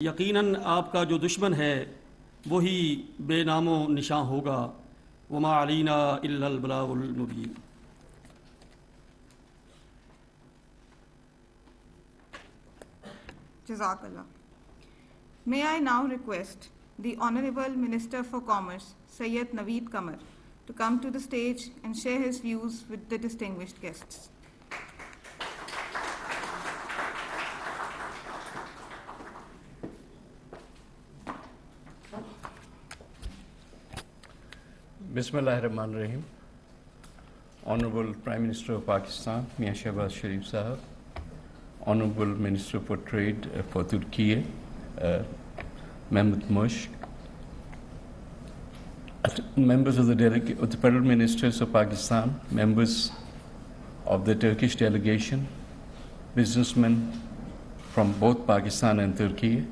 यकीनन आपका जो दुश्मन है वही बेनामो निशां होगा वमा अलीना इल्लल बलागुल मुबीन। Jazakallah. May I now request the Honorable Minister for Commerce, Sayyid Naveed Qamar, to come to the stage and share his views with the distinguished guests. Bismillahirrahmanirrahim. Honorable Prime Minister of Pakistan, Mian Shahbaz Sharif Sahab, Honorable Minister for Trade for Turkey, Mehmet Mush, members of the Federal Ministers of Pakistan, members of the Turkish delegation, businessmen from both Pakistan and Turkey,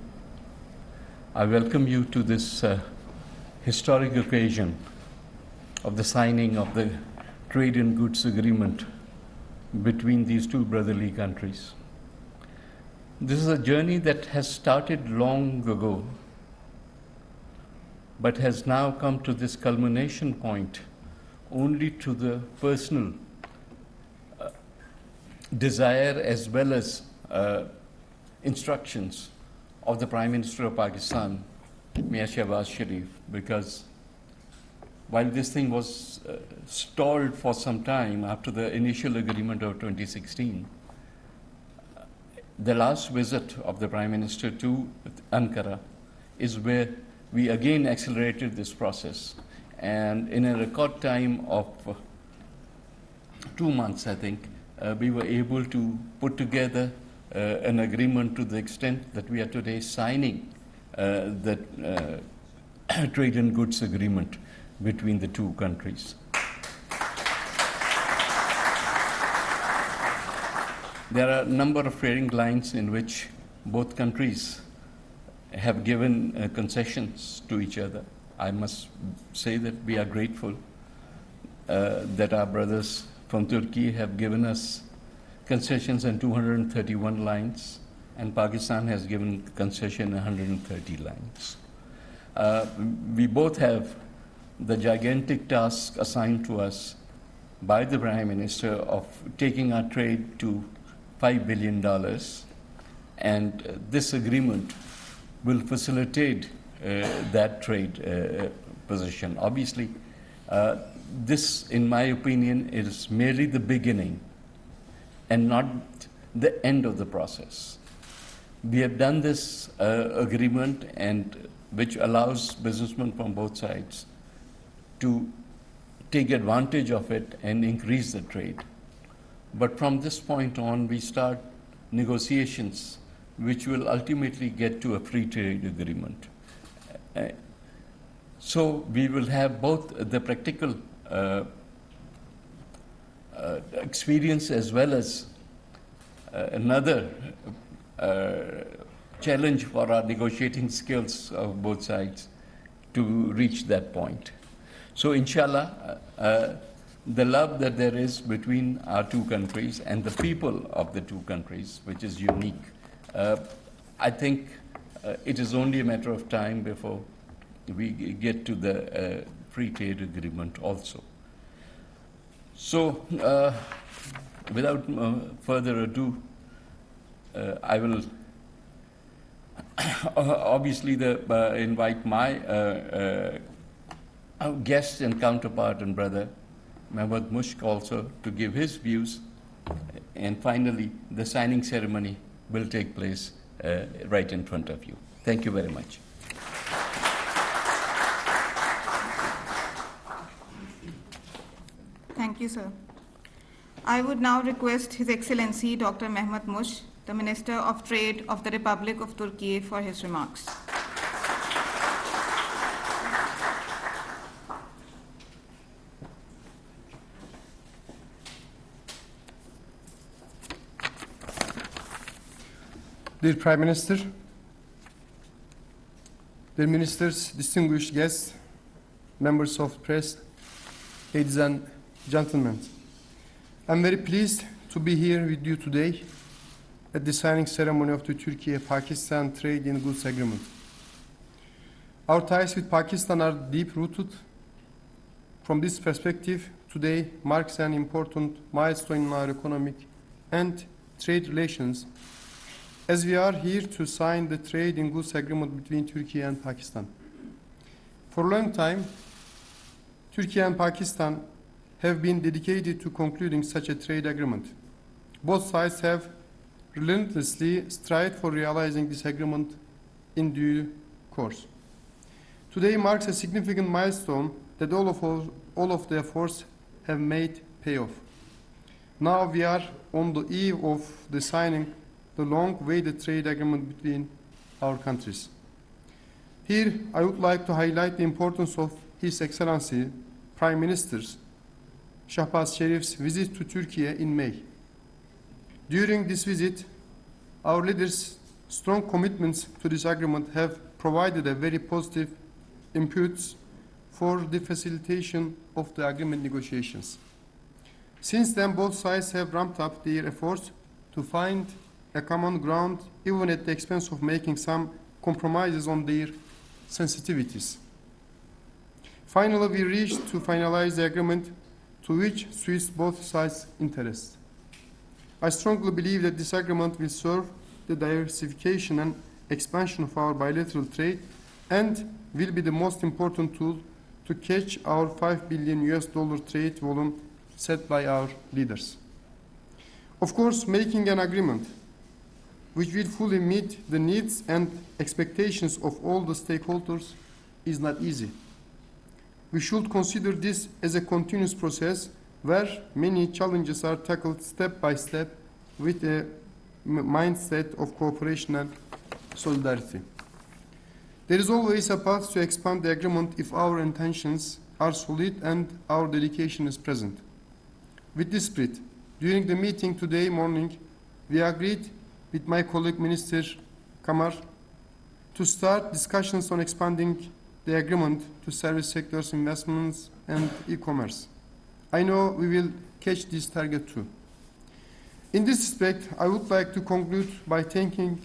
I welcome you to this historic occasion of the signing of the trade and goods agreement between these two brotherly countries. This is a journey that has started long ago, but has now come to this culmination point only to the personal desire as well as instructions of the Prime Minister of Pakistan, Mian Shahbaz Sharif, because while this thing was stalled for some time after the initial agreement of 2016, the last visit of the Prime Minister to Ankara is where we again accelerated this process. And in a record time of 2 months, I think, we were able to put together an agreement to the extent that we are today signing the trade and goods agreement between the two countries. There are a number of trading lines in which both countries have given concessions to each other. I must say that we are grateful that our brothers from Turkey have given us concessions on 231 lines, and Pakistan has given concession 130 lines. We both have the gigantic task assigned to us by the Prime Minister of taking our trade to $5 billion, and this agreement will facilitate that trade position. Obviously, this, in my opinion, is merely the beginning and not the end of the process. We have done this agreement, and which allows businessmen from both sides to take advantage of it and increase the trade. But from this point on, we start negotiations which will ultimately get to a free trade agreement. So we will have both the practical experience as well as another challenge for our negotiating skills of both sides to reach that point. So inshallah, the love that there is between our two countries and the people of the two countries, which is unique, I think it is only a matter of time before we get to the free trade agreement also. So without further ado, I will obviously invite my guest and counterpart and brother, Mehmet Mushk, also to give his views. And finally, the signing ceremony will take place right in front of you. Thank you very much. Thank you, sir. I would now request His Excellency Dr. Mehmet Mush, the Minister of Trade of the Republic of Turkey, for his remarks. Dear Prime Minister, dear Ministers, distinguished guests, members of the press, ladies and gentlemen, I'm very pleased to be here with you today at the signing ceremony of the Turkey-Pakistan Trade in Goods Agreement. Our ties with Pakistan are deep-rooted. From this perspective, today marks an important milestone in our economic and trade relations, as we are here to sign the trade in goods agreement between Turkey and Pakistan. For a long time, Turkey and Pakistan have been dedicated to concluding such a trade agreement. Both sides have relentlessly strived for realizing this agreement in due course. Today marks a significant milestone that all of the efforts have made pay off. Now we are on the eve of the signing the long-awaited trade agreement between our countries. Here, I would like to highlight the importance of His Excellency Prime Minister Shahbaz Sharif's visit to Turkey in May. During this visit, our leaders' strong commitments to this agreement have provided a very positive impetus for the facilitation of the agreement negotiations. Since then, both sides have ramped up their efforts to find a common ground, even at the expense of making some compromises on their sensitivities. Finally, we reached to finalize the agreement to which suits both sides' interests. I strongly believe that this agreement will serve the diversification and expansion of our bilateral trade and will be the most important tool to catch our $5 billion trade volume set by our leaders. Of course, making an agreement which will fully meet the needs and expectations of all the stakeholders is not easy. We should consider this as a continuous process where many challenges are tackled step by step with a mindset of cooperation and solidarity. There is always a path to expand the agreement if our intentions are solid and our dedication is present. With this spirit, during the meeting today morning, we agreed with my colleague Minister Kamar to start discussions on expanding the agreement to service sectors, investments, and e-commerce. I know we will catch this target too. In this respect, I would like to conclude by thanking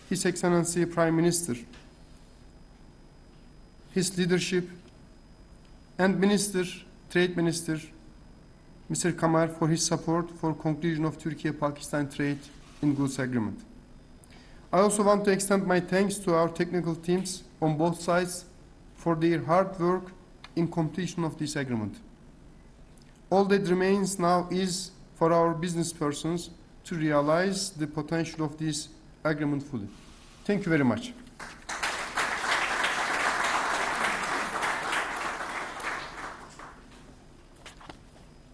His Excellency Prime Minister, his leadership, and Trade Minister, Mr. Kamar, for his support for conclusion of Turkey-Pakistan trade in goods agreement. I also want to extend my thanks to our technical teams on both sides for their hard work in completion of this agreement. All that remains now is for our business persons to realize the potential of this agreement fully. Thank you very much.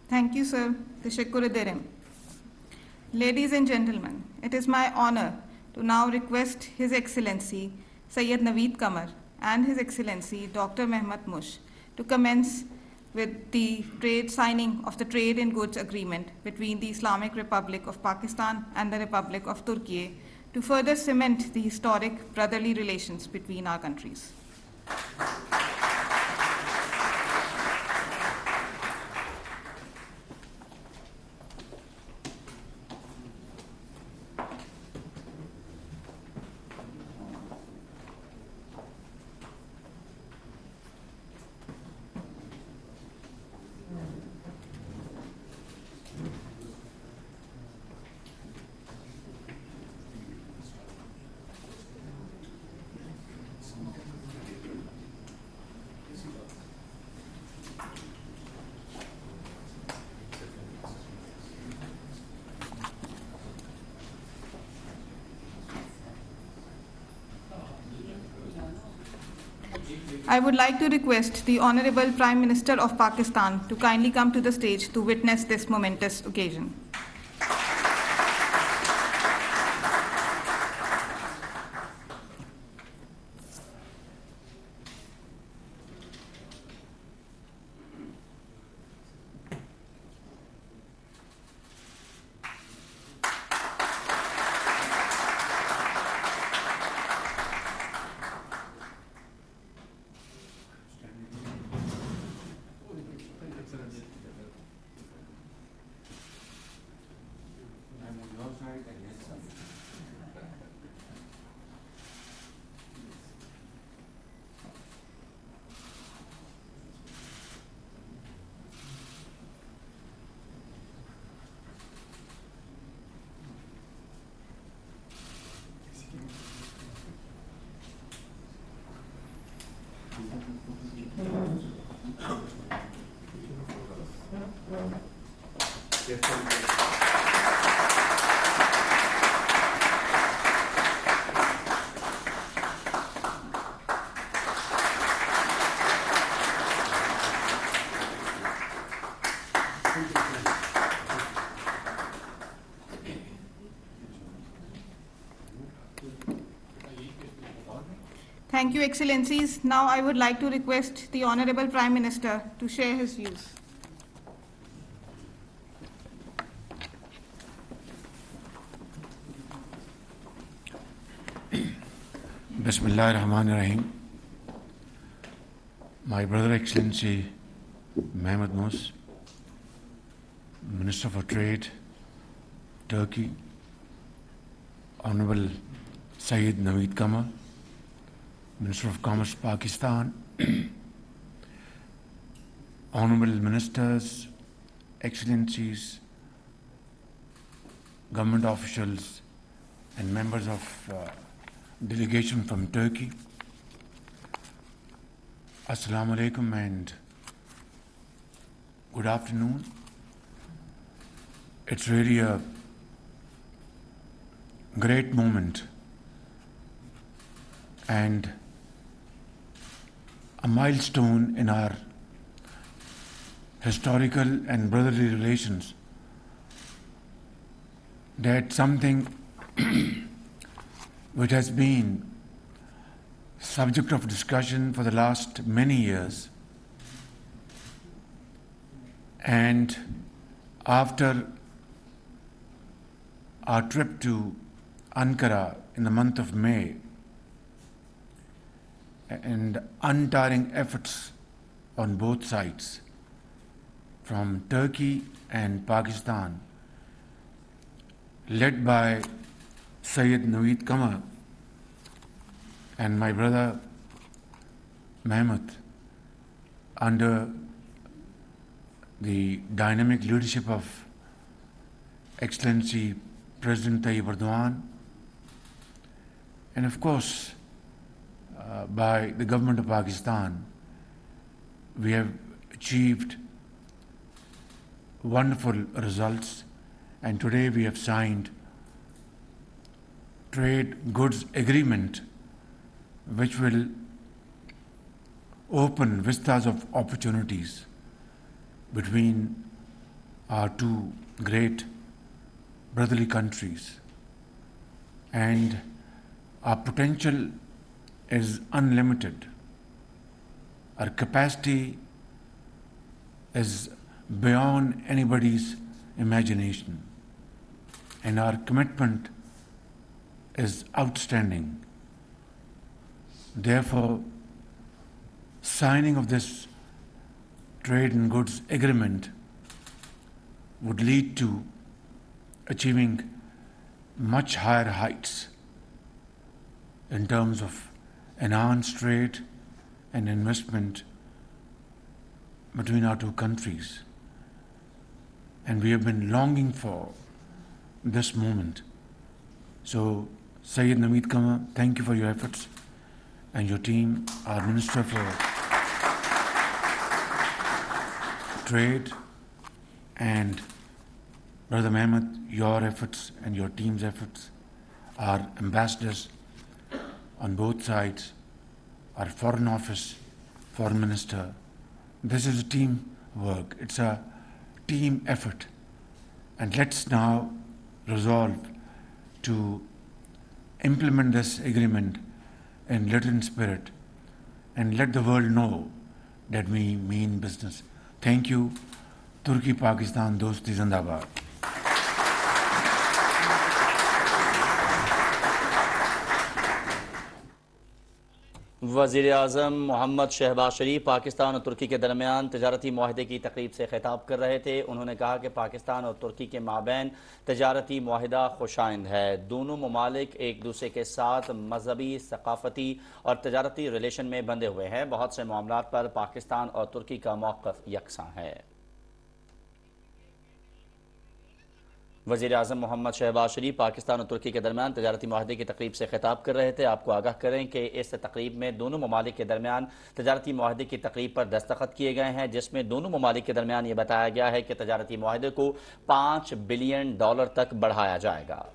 Thank you, sir. Teşekkür ederim. Ladies and gentlemen, it is my honor to now request His Excellency Sayyid Naveed Kamar and His Excellency Dr. Mehmet Mush to commence with the signing of the Trade in Goods Agreement between the Islamic Republic of Pakistan and the Republic of Turkey to further cement the historic brotherly relations between our countries. I would like to request the Honorable Prime Minister of Pakistan to kindly come to the stage to witness this momentous occasion. Thank you, Excellencies. Now I would like to request the Honorable Prime Minister to share his views. Bismillah ar-Rahman ar-Rahim. My brother Excellency Mehmet Mus, Minister for Trade, Turkey, Honorable Sayyid Naveed Kamal, Minister of Commerce, Pakistan, Honorable Ministers, Excellencies, government officials, and members of delegation from Turkey. Assalamu alaikum and good afternoon. It's really a great moment and a milestone in our historical and brotherly relations that something which has been subject of discussion for the last many years, and after our trip to Ankara in the month of May and untiring efforts on both sides from Turkey and Pakistan, led by Sayyid Naveed Kamal and my brother Mehmet, under the dynamic leadership of Excellency President Tayyip Erdogan, and of course by the government of Pakistan, we have achieved wonderful results, and today we have signed trade goods agreement which will open vistas of opportunities between our two great brotherly countries, and our potential is unlimited. Our capacity is beyond anybody's imagination, and our commitment is outstanding. Therefore, signing of this trade and goods agreement would lead to achieving much higher heights in terms of enhanced trade and investment between our two countries. And we have been longing for this moment. So, Sayyid Naveed Kamal, thank you for your efforts, and your team, our Minister for Trade, and Brother Mehmet, your efforts and your team's efforts, our ambassadors on both sides, our Foreign Office, Foreign Minister. This is a team work. It's a team effort. And let's now resolve to implement this agreement in Latin spirit and let the world know that we mean business. Thank you. Turkey, Pakistan, Dosti Zindabad. वज़ीर आज़म मोहम्मद शहबाज शरीफ पाकिस्तान और तुर्की के दरमियान तजारती माहदे की तकरीब से खिताब कर रहे थे। उन्होंने कहा कि पाकिस्तान और तुर्की के माबैन तजारती माहदा खुशाइंद है। दोनों ममालिक एक दूसरे के साथ मजहबी, सकाफती और तजारती रिलेशन में बंधे हुए हैं। बहुत से मामलात पर पाकिस्तान और तुर्की का मौक़िफ़ यकसां है। वज़ीर आज़म मोहम्मद शहबाज शरीफ पाकिस्तान और तुर्की के दरमियान तजारती माहदे की तकरीब से खिताब कर रहे थे। आपको आगाह करें कि इस तकरीब में दोनों ममालिक के दरमियान तजारती माहदे की तकरीब पर दस्तखत किए गए हैं, जिसमें दोनों ममालिक के दरमियान ये बताया गया है कि तजारती माहदे को $5 बिलियन तक बढ़ाया जाएगा।